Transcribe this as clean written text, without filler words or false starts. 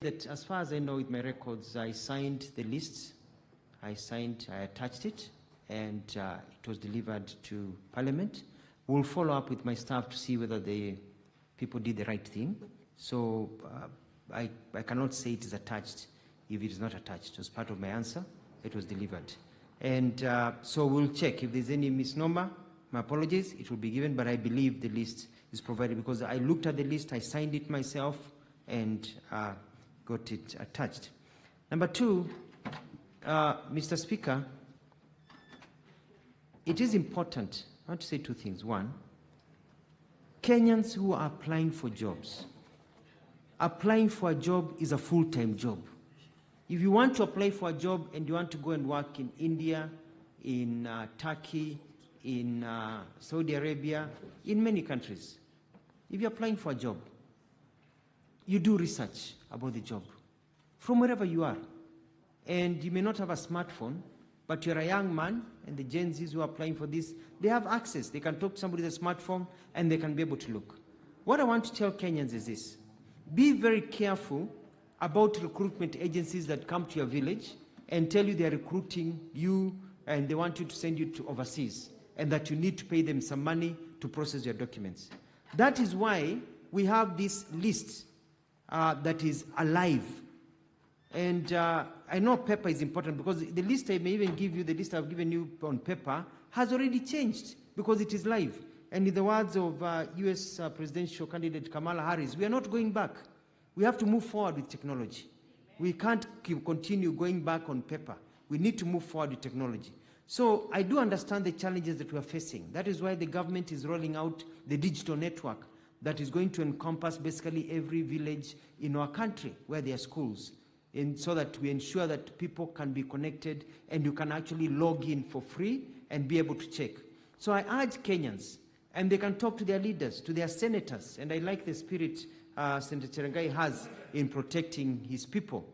That as far as I know with my records, I signed the lists. I attached it, and it was delivered to Parliament. We'll follow up with my staff to see whether the people did the right thing. So I cannot say it is attached if it is not attached. It was part of my answer. It was delivered. And so we'll check. If there's any misnomer, my apologies, it will be given, but I believe the list is provided because I looked at the list, I signed it myself, and got it attached. Number two, Mr. Speaker, it is important. I want to say two things. One, Kenyans who are applying for jobs, applying for a job is a full-time job. If you want to apply for a job and you want to go and work in India, in Turkey, in Saudi Arabia, in many countries, if you're applying for a job, you do research about the job from wherever you are. And you may not have a smartphone, but you're a young man, and the Gen Zs who are applying for this, they have access. They can talk to somebody with a smartphone, and they can be able to look. What I want to tell Kenyans is this: be very careful about recruitment agencies that come to your village and tell you they're recruiting you and they want you to send you to overseas, and that you need to pay them some money to process your documents. That is why we have this list that is alive. And I know paper is important because the list I may even give you, the list I've given you on paper, has already changed because it is live. And in the words of US presidential candidate Kamala Harris, we are not going back. We have to move forward with technology. We can't continue going back on paper. We need to move forward with technology. So I do understand the challenges that we are facing. That is why the government is rolling out the digital network that is going to encompass basically every village in our country where there are schools, and so that we ensure that people can be connected and you can actually log in for free and be able to check. So I urge Kenyans, and they can talk to their leaders, to their senators, and I like the spirit Senator Cherangai has in protecting his people.